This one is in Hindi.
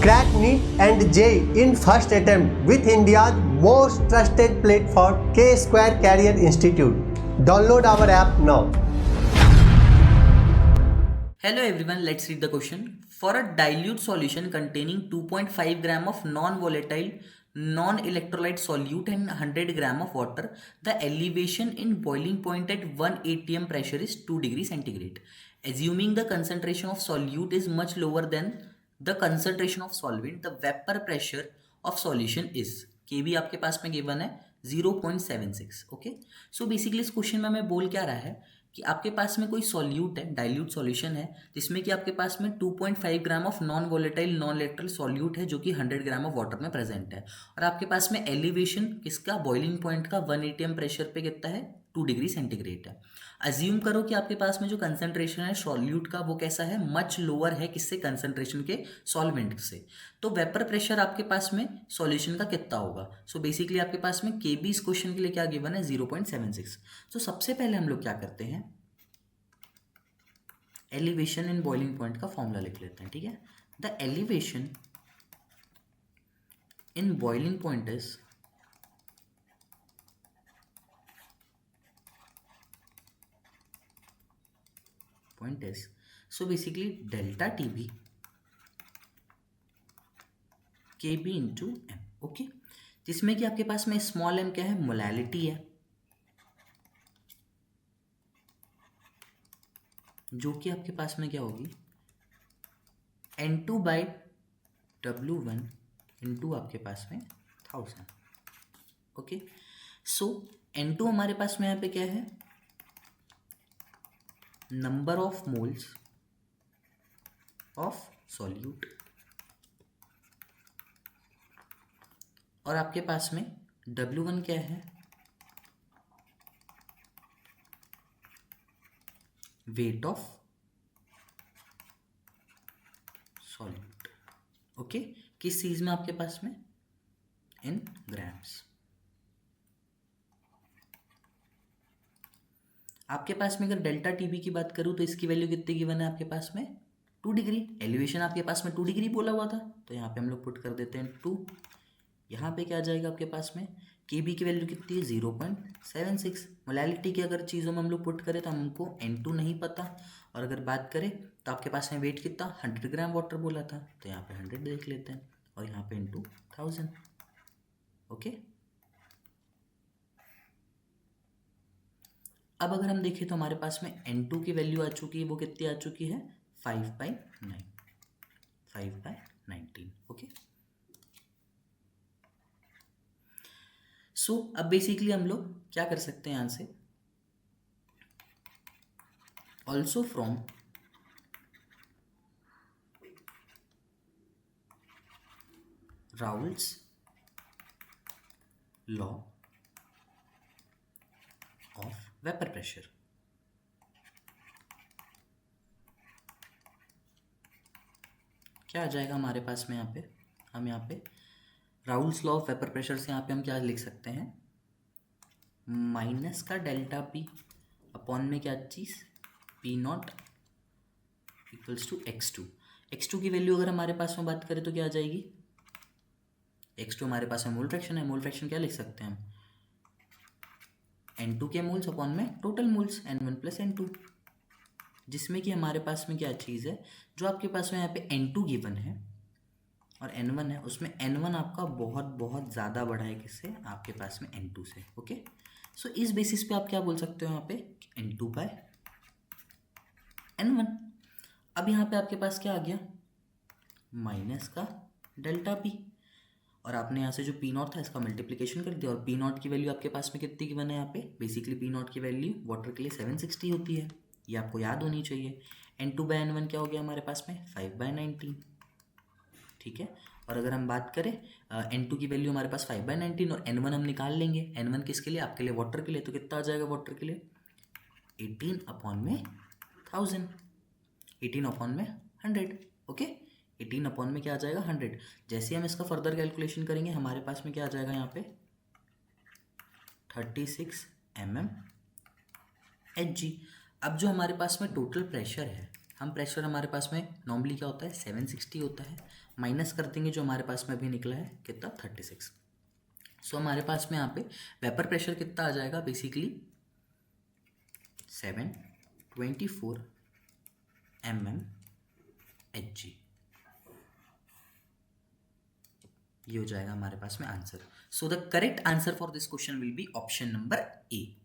Crack NEET and JEE in first attempt with India's most trusted platform, K-Square Career Institute. Download our app now. Hello everyone, let's read the question. For a dilute solution containing 2.5 gram of non-volatile non-electrolyte solute and 100 gram of water, the elevation in boiling point at 1 atm pressure is 2 degrees centigrade. Assuming the concentration of solute is much lower than the concentration of solvent, the vapor pressure of solution is Kb आपके पास में गिवन है 0.76. ओके, सो बेसिकली इस क्वेश्चन में हमें बोल क्या रहा है कि आपके पास में कोई सॉल्यूट है, डाइल्यूट सॉल्यूशन है, जिसमें कि आपके पास में 2.5 gram of non volatile non lateral solute है जो कि 100 ग्राम ऑफ वाटर में प्रेजेंट है, और आपके पास में एलिवेशन किसका, बॉइलिंग पॉइंट का 1 atm प्रेशर पे कितना है, 2 डिग्री सेंटीग्रेड है. अज्यूम करो कि आपके पास में जो कंसंट्रेशन है सॉल्यूट का वो कैसा है, मच लोअर है किससे, कंसंट्रेशन के सॉल्वेंट से. तो वेपर प्रेशर आपके पास में सॉल्यूशन का कितना होगा. सो बेसिकली आपके पास में केबी इस क्वेश्चन के लिए क्या गिवन है, 0.76. तो सबसे पहले हम लोग क्या करते हैं, एलिवेशन इन बॉइलिंग पॉइंट का फॉर्मूला लिख लेते हैं. ठीक है, the elevation in boiling point is so basically delta TB KB into M. Okay, जिसमें कि आपके पास में स्मॉल m क्या है, मोलैलिटी है, जो कि आपके पास में क्या होगी, N2 बाई W1 इंटू आपके पास में 1000. ओके, सो N2 हमारे पास में यहाँ पे क्या है, number of moles of solute, और आपके पास में W1 क्या है, वेट ऑफ सॉल्यूट. ओके, किस चीज में आपके पास में, इन ग्राम्स. आपके पास में अगर डेल्टा टीबी की बात करूं तो इसकी वैल्यू कितनी गिवन है आपके पास में, 2 डिग्री. एलिवेशन आपके पास में 2 डिग्री बोला हुआ था, तो यहाँ पे हम लोग पुट कर देते हैं 2. यहाँ पे क्या आ जाएगा आपके पास में, केबी की वैल्यू कितनी है, 0.76. मोलैलिटी की अगर चीज़ों में हम लोग पुट करें तो हमको N2 नहीं पता, और अगर बात करें तो आपके पास में वेट कितना, 100 ग्राम वाटर बोला था, तो यहाँ पे 100 देख लेते हैं, और यहाँ पे इंटू 1000. ओके, अब अगर हम देखें तो हमारे पास में N2 की वैल्यू आ चुकी है, वो कितनी आ चुकी है, 5/19. ओके, सो अब बेसिकली हम लोग क्या कर सकते हैं यहाँ से, also from Raoult's law of vapour pressure, क्या आ जाएगा हमारे पास में, यहाँ पे हम यहाँ पे Raoult's law of vapour pressure से यहाँ पे हम क्या लिख सकते हैं, माइनस का डेल्टा पी अपॉन में क्या चीज़, P not equals to x2. x2 की वैल्यू अगर हमारे पास में बात करें तो क्या आ जाएगी, x2 हमारे पास में मोल फ्रैक्शन है, मोल फ्रैक्शन क्या लिख सकते हैं हम, N2 के मोल्स अपॉन में total moles N1 plus N2, जिसमें कि हमारे पास में क्या चीज़ है, जो आपके पास में यहाँ पे N2 गिवन है और N1 है, उसमें N1 आपका बहुत बहुत ज़्यादा बड़ा है किससे, आपके पास में N2 से. ओके, सो इस बेसिस पे आप क्या बोल सकते हो यहाँ पे, N2 बाय N1. अब यहाँ पे आपके पास क्या आ गया, माइनस का डेल्टा पी, और आपने यहाँ से जो पी नॉट था इसका मल्टीप्लिकेशन कर दिया, और पी नॉट की वैल्यू आपके पास में कितनी गिवन है यहाँ पे, बेसिकली पी नॉट की वैल्यू वाटर के लिए 760 होती है, ये आपको याद होनी चाहिए. N2 बाय N1 क्या हो गया हमारे पास में, 5/19. ठीक है, और अगर हम बात करें N2 की वैल्यू हमारे पास 5/19 और N1 हम निकाल लेंगे, N1 किसके लिए, आपके लिए वाटर के लिए, तो कितना आ जाएगा वाटर के लिए, 18 अपॉन में 1000, 18 अपॉन में 100. ओके, 18 अपॉन में क्या आ जाएगा, 100. जैसे हम इसका फर्दर कैलकुलेशन करेंगे हमारे पास में क्या आ जाएगा यहाँ पे, 36 mm Hg. अब जो हमारे पास में टोटल प्रेशर है, हम प्रेशर हमारे पास में नॉर्मली क्या होता है 760 होता है, माइनस कर देंगे जो हमारे पास में अभी निकला है कितना 36। सो हमारे पास में यहाँ पे वेपर प्रेशर कितना आ जाएगा बेसिकली 724 mmHg। ये हो जाएगा हमारे पास में answer. So the correct answer for this question will be option number A.